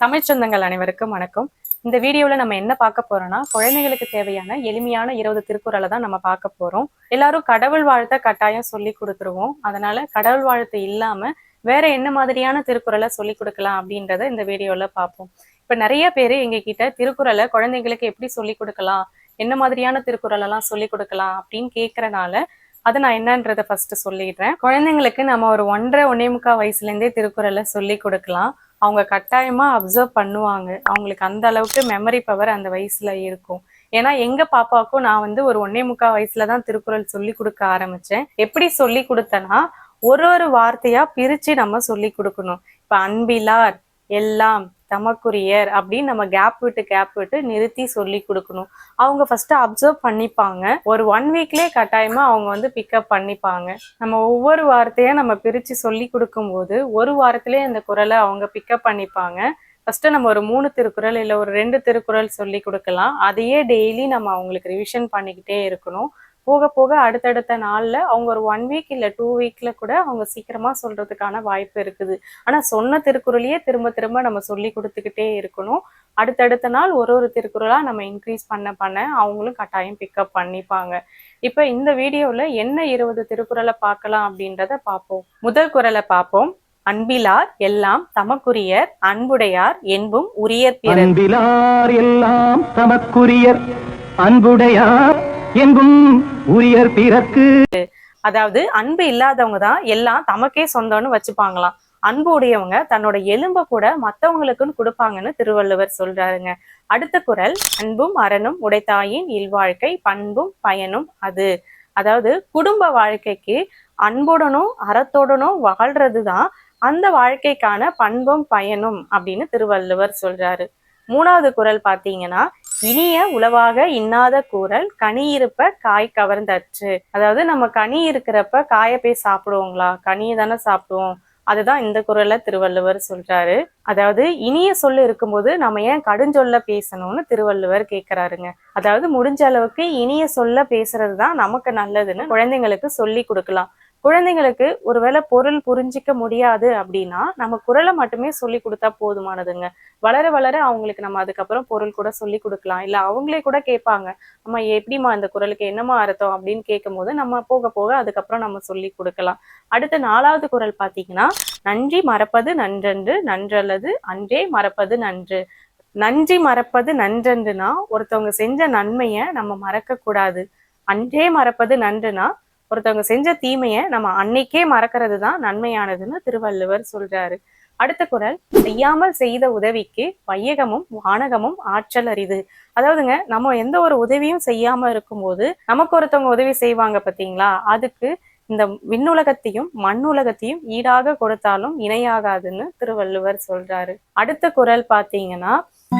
தமிழ் சொந்தங்கள் அனைவருக்கும் வணக்கம். இந்த வீடியோல நம்ம என்ன பார்க்க போறோம்னா, குழந்தைகளுக்கு தேவையான எளிமையான 20 திருக்குறளை தான் நம்ம பார்க்க போறோம். எல்லாரும் கடவுள் வாழ்த்த கட்டாயம் சொல்லி கொடுத்துருவோம். அதனால கடவுள் வாழ்த்து இல்லாம வேற என்ன மாதிரியான திருக்குறளை சொல்லி கொடுக்கலாம் அப்படின்றத இந்த வீடியோல பார்ப்போம். இப்ப நிறைய பேரு எங்க கிட்ட திருக்குறளை குழந்தைங்களுக்கு எப்படி சொல்லி கொடுக்கலாம், என்ன மாதிரியான திருக்குறள் எல்லாம் சொல்லி கொடுக்கலாம் அப்படின்னு கேட்கறனால அதை நான் என்னன்றதை ஃபர்ஸ்ட் சொல்லிடுறேன். குழந்தைங்களுக்கு நம்ம ஒரு 1.5 வயசுல இருந்தே திருக்குறளை சொல்லி கொடுக்கலாம். அவங்க கட்டாயமா அப்சர்வ் பண்ணுவாங்க. அவங்களுக்கு அந்த அளவுக்கு மெமரி பவர் அந்த வயசுல இருக்கும். ஏன்னா எங்க பாப்பாவுக்கும் நான் ஒரு 1.25 வயசுலதான் திருக்குறள் சொல்லி கொடுக்க ஆரம்பிச்சேன். எப்படி சொல்லி கொடுத்தேன்னா, ஒரு வார்த்தையா பிரிச்சு நம்ம சொல்லி கொடுக்கணும். இப்ப அன்பிலார் எல்லாம் தமக்குரியர் அப்படின்னு நம்ம கேப் விட்டு நிறுத்தி சொல்லி கொடுக்கணும். அவங்க ஃபர்ஸ்ட் அப்சர்வ் பண்ணிப்பாங்க. ஒரு 1 வீக்லயே கட்டாயமா அவங்க பிக்கப் பண்ணிப்பாங்க. நம்ம ஒவ்வொரு வார்த்தையா நம்ம பிரிச்சு சொல்லி கொடுக்கும் போது ஒரு வாரத்திலேயே அந்த குரலை அவங்க பிக்கப் பண்ணிப்பாங்க. ஃபர்ஸ்ட் நம்ம ஒரு 3 திருக்குறள் இல்ல ஒரு 2 திருக்குறள் சொல்லி கொடுக்கலாம். அதையே டெய்லி நம்ம அவங்களுக்கு ரிவிஷன் பண்ணிக்கிட்டே இருக்கணும். போக போக அடுத்தடுத்த நாள்ல அவங்க ஒரு 1 வீக் இல்ல 2 வீக்ல கூட அவங்க சீக்கிரமா சொல்றதுக்கான வாய்ப்பு இருக்குது. ஆனா சொன்ன திருக்குறளையே திரும்ப திரும்ப நம்ம சொல்லி கொடுத்துக்கிட்டே இருக்கணும். அடுத்தடுத்த நாள் ஒரு திருக்குறளா நம்ம இன்க்ரீஸ் பண்ண அவங்களும் கட்டாயம் பிக்கப் பண்ணிப்பாங்க. இப்ப இந்த வீடியோல என்ன 20 திருக்குறளை பார்க்கலாம் அப்படின்றத பார்ப்போம். முதல் குறளை பார்ப்போம். அன்பிலார் எல்லாம் தமக்குரியர் அன்புடையார் என்பும் உரியர் பிறர். அன்பிலார் எல்லாம் தமக்குரியர் அன்புடையார் என்பும் உரியர் பிறர்க்கு. அதாவது அன்பு இல்லாதவங்க தான் எல்லாம் தமக்கே சொந்தம்னு வச்சுப்பாங்களாம். அன்பு உடையவங்க தன்னோட எலும்ப கூட மத்தவங்களுக்குன்னு கொடுப்பாங்கன்னு திருவள்ளுவர் சொல்றாருங்க. அடுத்த குறள், அன்பும் அறனும் உடைத்தாயின் இல்வாழ்க்கை பண்பும் பயனும் அது. அதாவது குடும்ப வாழ்க்கைக்கு அன்புடனும் அறத்தோடனும் வாழ்றதுதான் அந்த வாழ்க்கைக்கான பண்பும் பயனும் அப்படின்னு திருவள்ளுவர் சொல்றாரு. 3வது குறள் பாத்தீங்கன்னா, இனிய உளவாக இன்னாத கூறல் கனி இருப்ப காய் கவர்ந்தற்று. அதாவது நம்ம கனி இருக்கிறப்ப காயை போய் சாப்பிடுவோங்களா? கனியை தானே சாப்பிடுவோம். அதுதான் இந்த குறளை திருவள்ளுவர் சொல்றாரு. அதாவது இனிய சொல்லு இருக்கும்போது நம்ம ஏன் கடுஞ்சொல்ல பேசணும்னு திருவள்ளுவர் கேட்கிறாருங்க. அதாவது முடிஞ்ச அளவுக்கு இனிய சொல்ல பேசுறதுதான் நமக்கு நல்லதுன்னு குழந்தைங்களுக்கு சொல்லி கொடுக்கலாம். குழந்தைங்களுக்கு ஒருவேளை பொருள் புரிஞ்சிக்க முடியாது அப்படின்னா நம்ம குறளை மட்டுமே சொல்லி கொடுத்தா போதுமானதுங்க. வளர வளர அவங்களுக்கு நம்ம அதுக்கப்புறம் பொருள் கூட சொல்லி கொடுக்கலாம். இல்ல அவங்களே கூட கேட்பாங்க, நம்ம எப்படிமா இந்த குறளுக்கு என்னமா அர்த்தம் அப்படின்னு கேட்கும் போது நம்ம போக போக அதுக்கப்புறம் நம்ம சொல்லி கொடுக்கலாம். அடுத்து 4வது குறள் பாத்தீங்கன்னா, நன்றி மறப்பது நன்றன்று நன்றல்லது அன்றே மறப்பது நன்று. நன்றி மறப்பது நன்றன்றுனா ஒருத்தவங்க செஞ்ச நன்மைய நம்ம மறக்க கூடாது. அன்றே மறப்பது நன்றுனா ஒருத்தவங்க செஞ்ச தீமையை நம்ம அன்னைக்கே மறக்கிறது தான் நன்மையானதுன்னு திருவள்ளுவர் சொல்றாரு. அடுத்த குறள், செய்யாமல் செய்த உதவிக்கு வையகமும் வானகமும் ஆற்றல் அரிது. அதாவதுங்க, நம்ம எந்த ஒரு உதவியும் செய்யாம இருக்கும்போது நமக்கு ஒருத்தவங்க உதவி செய்வாங்க பாத்தீங்களா, அதுக்கு இந்த விண்ணுலகத்தையும் மண்ணுலகத்தையும் ஈடாக கொடுத்தாலும் இணையாகாதுன்னு திருவள்ளுவர் சொல்றாரு. அடுத்த குறள் பாத்தீங்கன்னா,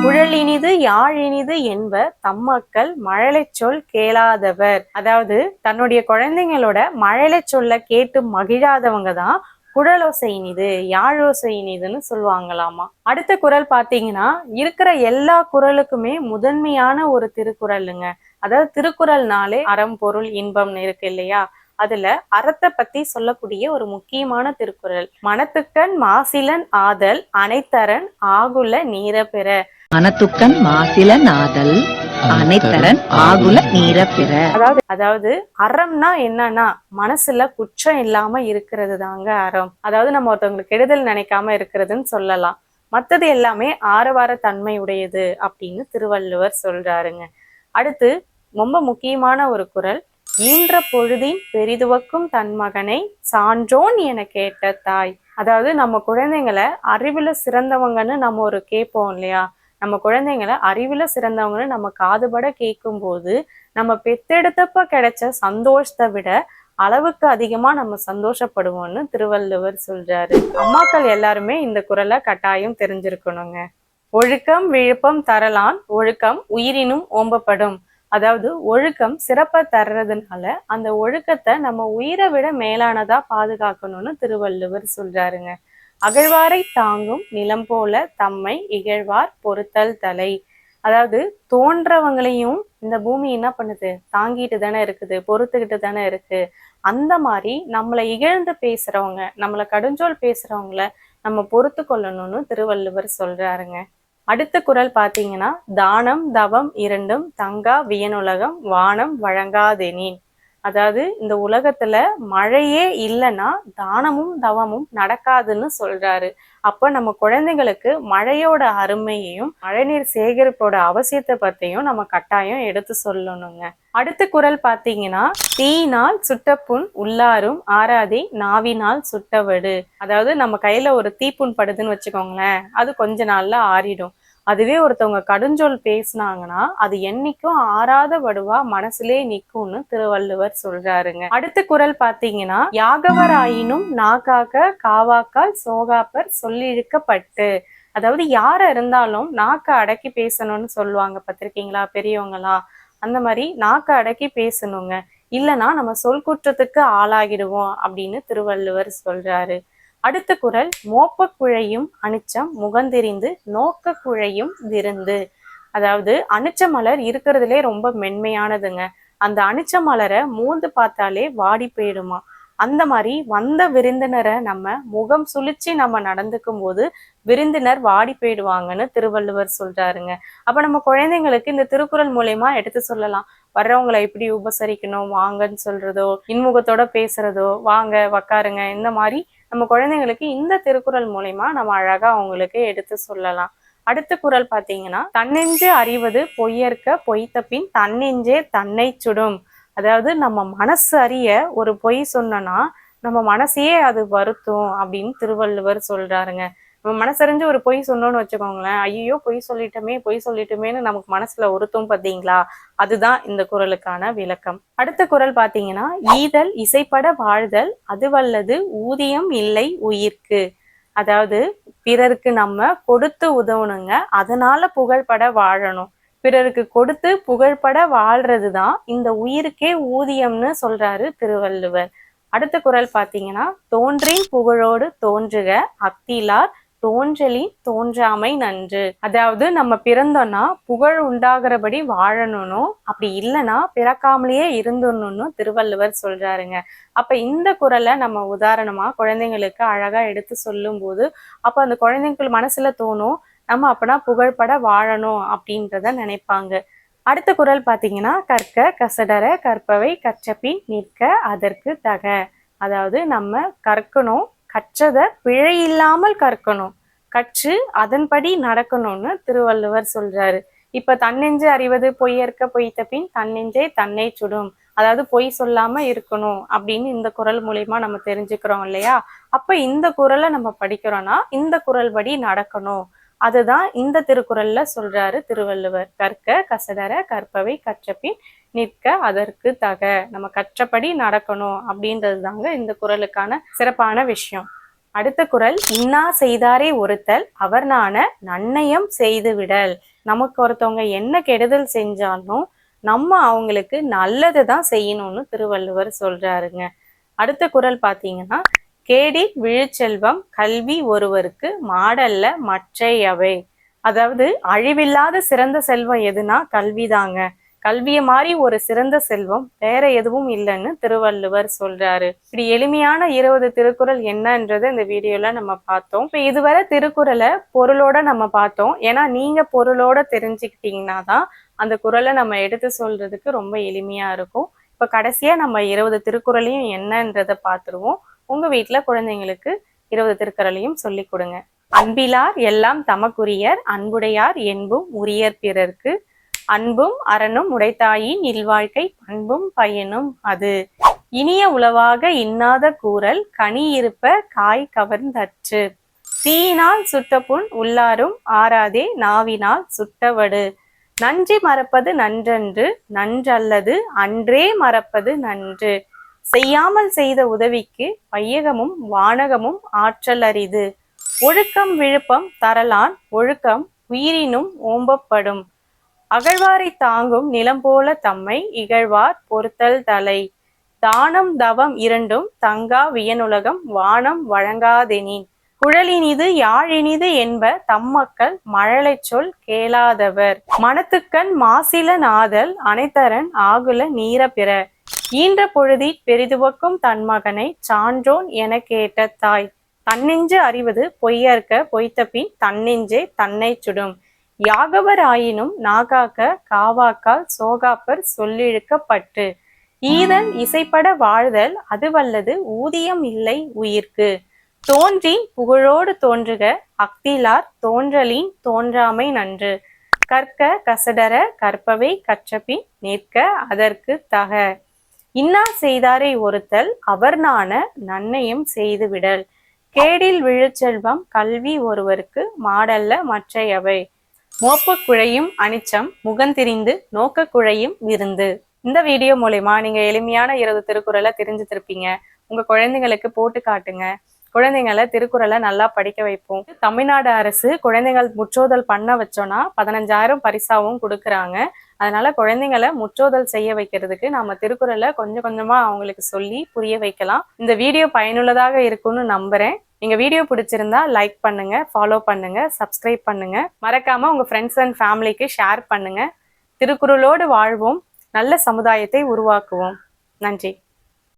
குழலினிது யாழினிது என்ப தம்மக்கள் மழலை சொல் கேளாதவர். அதாவது தன்னுடைய குழந்தைங்களோட மழலை சொல்ல கேட்டு மகிழாதவங்க தான் குழலோசை இனிது யாழோசை இனிதுன்னு சொல்லுவாங்களாமா. அடுத்த குறள் பாத்தீங்கன்னா, இருக்கிற எல்லா குறளுக்குமே முதன்மையான ஒரு திருக்குறளுங்க. அதாவது திருக்குறள்னாலே அறம் பொருள் இன்பம்னு இருக்கு இல்லையா, அதுல அறத்தை பத்தி சொல்லக்கூடிய ஒரு முக்கியமான திருக்குறள். மனத்துக்கண் மாசிலன் ஆதல் அனைத்தரன் ஆகுல நீர பெற. மனத்துக்கண் மாசிலன் ஆதல் அனைத்தரன் ஆகுல நீர பெற. அதாவது அறம்னா என்னன்னா, மனசுல குற்றம் இல்லாம இருக்கிறது தாங்க அறம். அதாவது நம்ம ஒருத்தவங்களுக்கு கெடுதல் நினைக்காம இருக்கிறதுன்னு சொல்லலாம். மத்தது எல்லாமே ஆரவார தன்மை உடையது அப்படின்னு திருவள்ளுவர் சொல்றாருங்க. அடுத்து ரொம்ப முக்கியமான ஒரு குறள், ஈன்ற பொழுதின் பெரிதுவக்கும் தன் மகனை சான்றோன் என கேட்ட தாய். அதாவது நம்ம குழந்தைங்களை அறிவுல சிறந்தவங்கன்னு நம்ம ஒரு கேட்போம் இல்லையா, நம்ம குழந்தைங்களை அறிவுல சிறந்தவங்கன்னு நம்ம காதுபட கேட்கும் போது நம்ம பெத்தெடுத்தப்ப கிடைச்ச சந்தோஷத்தை விட அளவுக்கு அதிகமா நம்ம சந்தோஷப்படுவோம்னு திருவள்ளுவர் சொல்றாரு. அம்மாக்கள் எல்லாருமே இந்த குறளை கட்டாயம் தெரிஞ்சிருக்கணுங்க. ஒழுக்கம் விழுப்பம் தரலான் ஒழுக்கம் உயிரினும் ஓம்பப்படும். அதாவது ஒழுக்கம் சிறப்பை தர்றதுனால அந்த ஒழுக்கத்தை நம்ம உயிரை விட மேலானதா பாதுகாக்கணும்னு திருவள்ளுவர் சொல்றாருங்க. அகழ்வாரை தாங்கும் நிலம் போல தம்மை இகழ்வார் பொறுத்தல் தலை. அதாவது தோன்றவங்களையும் இந்த பூமி என்ன பண்ணுது, தாங்கிட்டு தானே இருக்குது, பொறுத்துக்கிட்டு தானே இருக்கு. அந்த மாதிரி நம்மளை இகழ்ந்து பேசுறவங்க, நம்மளை கடுஞ்சொல் பேசுறவங்கள நம்ம பொறுத்து கொள்ளணும்னு திருவள்ளுவர் சொல்றாருங்க. அடுத்த குறள் பாத்தீங்கன்னா, தானம் தவம் இரண்டும் தங்கா வியனுலகம் வானம் வழங்காதெனின். அதாவது இந்த உலகத்துல மழையே இல்லைன்னா தானமும் தவமும் நடக்காதுன்னு சொல்றாரு. அப்ப நம்ம குழந்தைங்களுக்கு மழையோட அருமையையும் மழைநீர் சேகரிப்போட அவசியத்தை பத்தியும் நம்ம கட்டாயம் எடுத்து சொல்லணுங்க. அடுத்த குறள் பாத்தீங்கன்னா, தீயினால் சுட்டப்புண் உள்ளாரும் ஆறாதே நாவினால் சுட்டவடு. அதாவது நம்ம கையில ஒரு தீப்புண் படுதுன்னு வச்சுக்கோங்களேன், அது கொஞ்ச நாள்ல ஆறிடும். அதுவே ஒருத்தவங்க கடுஞ்சொல் பேசினாங்கன்னா அது என்னைக்கும் ஆறாத வடுவா மனசுலே நிக்கும்னு திருவள்ளுவர் சொல்றாருங்க. அடுத்த குறள் பாத்தீங்கன்னா, யாகவராயினும் நாக்காக காவாக்கால் சோகாப்பர் சொல்லிழுக்கப்பட்டு. அதாவது யார இருந்தாலும் நாக்க அடக்கி பேசணும்னு சொல்லுவாங்க, பார்த்திருக்கீங்களா பெரியவங்களா? அந்த மாதிரி நாக்க அடக்கி பேசணுங்க, இல்லைன்னா நம்ம சொல் குற்றத்துக்கு ஆளாகிடுவோம் அப்படின்னு திருவள்ளுவர் சொல்றாரு. அடுத்த குறள், மோப்ப குழையும் அனிச்சம் முகந்தெரிந்து நோக்க குழையும் விருந்து. அதாவது அனிச்ச மலர் இருக்கிறதுலே ரொம்ப மென்மையானதுங்க. அந்த அனிச்ச மலரை மூந்து பார்த்தாலே வாடி போயிடுமா. அந்த மாதிரி வந்த விருந்தினரை நம்ம முகம் சுழிச்சு நம்ம நடந்துக்கும் போது விருந்தினர் வாடி போயிடுவாங்கன்னு திருவள்ளுவர் சொல்றாருங்க. அப்ப நம்ம குழந்தைங்களுக்கு இந்த திருக்குறள் மூலயமா எடுத்து சொல்லலாம். வர்றவங்களை எப்படி உபசரிக்கணும், வாங்கன்னு சொல்றதோ, இன்முகத்தோட பேசுறதோ, வாங்க உக்காருங்க, இந்த மாதிரி நம்ம குழந்தைங்களுக்கு இந்த திருக்குறள் மூலயமா நம்ம அழகா அவங்களுக்கு எடுத்து சொல்லலாம். அடுத்த குறள் பாத்தீங்கன்னா, தன்னெஞ்சு அறிவது பொய்யற்க பொய்த்த பின் தன்னெஞ்சே தன்னை சுடும். அதாவது நம்ம மனசு அறிய ஒரு பொய் சொன்னோன்னா நம்ம மனசையே அது வருத்தும் அப்படின்னு திருவள்ளுவர் சொல்றாருங்க. நம்ம மனசறிஞ்சு ஒரு பொய் சொன்னோன்னு வச்சுக்கோங்களேன், ஐயோ பொய் சொல்லிட்டுமேன்னு நமக்கு மனசுல ஒருத்தும் பார்த்தீங்களா? அதுதான் இந்த குறளுக்கான விளக்கம். அடுத்த குறள் பாத்தீங்கன்னா, ஈதல் இசைப்பட வாழ்தல் அதுவல்லது ஊதியம் இல்லை உயிர்க்கு. அதாவது பிறருக்கு நம்ம கொடுத்து உதவணுங்க, அதனால புகழ்பட வாழணும். பிறருக்கு கொடுத்து புகழ்பட வாழ்றதுதான் இந்த உயிருக்கே ஊதியம்னு சொல்றாரு திருவள்ளுவர். அடுத்த குறள் பாத்தீங்கன்னா, தோன்றின் புகழோடு தோன்றுக அக்திலார் தோன்றலின் தோன்றாமை நன்று. அதாவது நம்ம பிறந்தோம்னா புகழ் உண்டாகிறபடி வாழணும், அப்படி இல்லைன்னா பிறக்காமலேயே இருந்துடணும்னு திருவள்ளுவர் சொல்றாருங்க. அப்ப இந்த குறளை நம்ம உதாரணமா குழந்தைங்களுக்கு அழகா எடுத்து சொல்லும் போது அப்ப அந்த குழந்தைங்களுக்கு மனசுல தோணும், நம்ம அப்பனா புகழ்பட வாழணும் அப்படின்றத நினைப்பாங்க. அடுத்த குறள் பாத்தீங்கன்னா, கற்க கசடர கற்பவை கற்றபின் நிற்க அதற்கு தக. அதாவது நம்ம கற்கணும், கற்றதை பிழை இல்லாமல் கற்கணும், கற்று அதன்படி நடக்கணும்னு திருவள்ளுவர் சொல்றாரு. இப்ப தன்னெஞ்சு அறிவது பொய்யற்க பொய்த்த பின் தன்னெஞ்சே தன்னை சுடும். அதாவது பொய் சொல்லாம இருக்கணும் அப்படின்னு இந்த குறள் மூலியமா நம்ம தெரிஞ்சுக்கிறோம் இல்லையா? அப்ப இந்த குறளை நம்ம படிக்கிறோம்னா இந்த குறள் படி நடக்கணும், அதுதான் இந்த திருக்குறள்ல சொல்றாரு திருவள்ளுவர். கற்க கசடர கற்பவை கற்றபின் நிற்க அதற்கு தக. நம்ம கற்றபடி நடக்கணும் அப்படின்றது தாங்க இந்த குறளுக்கான சிறப்பான விஷயம். அடுத்த குறள், இன்னா செய்தாரே ஒருத்தல் அவர் நாண நன்னயம் செய்து விடல். நமக்கு ஒருத்தவங்க என்ன கெடுதல் செஞ்சாலும் நம்ம அவங்களுக்கு நல்லது தான் செய்யணும்னு திருவள்ளுவர் சொல்றாருங்க. அடுத்த குறள் பாத்தீங்கன்னா, கேடில் விழுச்செல்வம் கல்வி ஒருவருக்கு மாடல்ல மற்றையவை. அதாவது அழிவில்லாத சிறந்த செல்வம் எதுனா கல்விதாங்க. கல்வியை மாதிரி ஒரு சிறந்த செல்வம் வேற எதுவும் இல்லைன்னு திருவள்ளுவர் சொல்றாரு. இப்படி எளிமையான 20 திருக்குறள் என்னன்றதை இந்த வீடியோல நம்ம பார்த்தோம். இப்ப இதுவரை திருக்குறளை பொருளோட நம்ம பார்த்தோம். ஏன்னா நீங்க பொருளோட தெரிஞ்சுக்கிட்டீங்கன்னா தான் அந்த குறளை நம்ம எடுத்து சொல்றதுக்கு ரொம்ப எளிமையா இருக்கும். இப்ப கடைசியா நம்ம 20 திருக்குறளையும் என்னன்றதை பார்த்துருவோம். உங்க வீட்டுல குழந்தைங்களுக்கு 20 திருக்குறளையும் சொல்லி கொடுங்க. அன்பிலார் எல்லாம் தமக்குரியர் அன்புடையார் என்பும் உரியர் பிறர்க்கு அன்பும் அறனும் உடைத்தாயின் இல்வாழ்க்கை பண்பும் பயனும் அது. இனிய உளவாக இன்னாத கூறல் கனி இருப்ப காய் கவர்ந்தற்று. தீயினால் சுட்டப்புண் உள்ளாரும் ஆறாதே நாவினால் சுட்டவடு. நன்றி மறப்பது நன்றன்று நன்றல்லது அன்றே மறப்பது நன்று. செய்யாமல் செய்த உதவிக்கு வையகமும் வானகமும் ஆற்றல் அரிது. ஒழுக்கம் விழுப்பம் தரலான் ஒழுக்கம் உயிரினும் ஓம்பப்படும். அகழ்வாரை தாங்கும் நிலம் போல தம்மை இகழ்வார் பொறுத்தல் தலை. தானம் தவம் இரண்டும் தங்கா வியனுலகம் வானம் வழங்காதெனின். குழலினிது யாழினிது என்ப தம்மக்கள் மழலை சொல் கேளாதவர். மனத்துக்கண் மாசில நாதல் அனைத்தரன் ஆகுல நீர பிற. ஈன்ற பொழுதி பெரிதுவக்கும் தன் மகனை சான்றோன் என கேட்ட தாய். தன்னெஞ்சு அறிவது பொய்யற்க பொய்த்தபின் தன்னெஞ்சே தன்னை சுடும். யாகவர் ஆயினும் நாகாக்க காவாக்கால் சோகாப்பர் சொல்லிழுக்கப்பட்டு. ஈதன் இசைப்பட வாழ்தல் அது வல்லது ஊதியம் இல்லை உயிர்க்கு. தோன்றின் புகழோடு தோன்றுக அக்திலார் தோன்றலின் தோன்றாமை நன்று. கற்க கசடர கற்பவை கற்றபின் நிற்க அதற்கு தக. இன்னா செய்தாரை ஒருத்தல் அவர் நாண நன்னயம் செய்து விடல். கேடில் விழுச்செல்வம் கல்வி ஒருவருக்கு மாடல்ல மற்றையவை. மோப்ப குழையும் அனிச்சம் முகந்திரிந்து நோக்க குழையும் விருந்து. இந்த வீடியோ மூலமா நீங்க எளிமையான 20 திருக்குறளை தெரிஞ்சுத்திருப்பீங்க. உங்க குழந்தைங்களுக்கு போட்டு காட்டுங்க. குழந்தைங்களை திருக்குறளை நல்லா படிக்க வைப்போம். தமிழ்நாடு அரசு குழந்தைகள் முற்றோதல் பண்ண வச்சோன்னா 15,000 பரிசாவும் கொடுக்குறாங்க. அதனால குழந்தைங்களை முற்றோதல் செய்ய வைக்கிறதுக்கு நம்ம திருக்குறளை கொஞ்சம் கொஞ்சமா அவங்களுக்கு சொல்லி புரிய வைக்கலாம். இந்த வீடியோ பயனுள்ளதாக இருக்கும்னு நம்புறேன். நீங்க வீடியோ பிடிச்சிருந்தா லைக் பண்ணுங்க, ஃபாலோ பண்ணுங்க, சப்ஸ்கிரைப் பண்ணுங்க. மறக்காம உங்க ஃப்ரெண்ட்ஸ் அண்ட் ஃபேமிலிக்கு ஷேர் பண்ணுங்க. திருக்குறளோடு வாழ்வோம், நல்ல சமுதாயத்தை உருவாக்குவோம். நன்றி.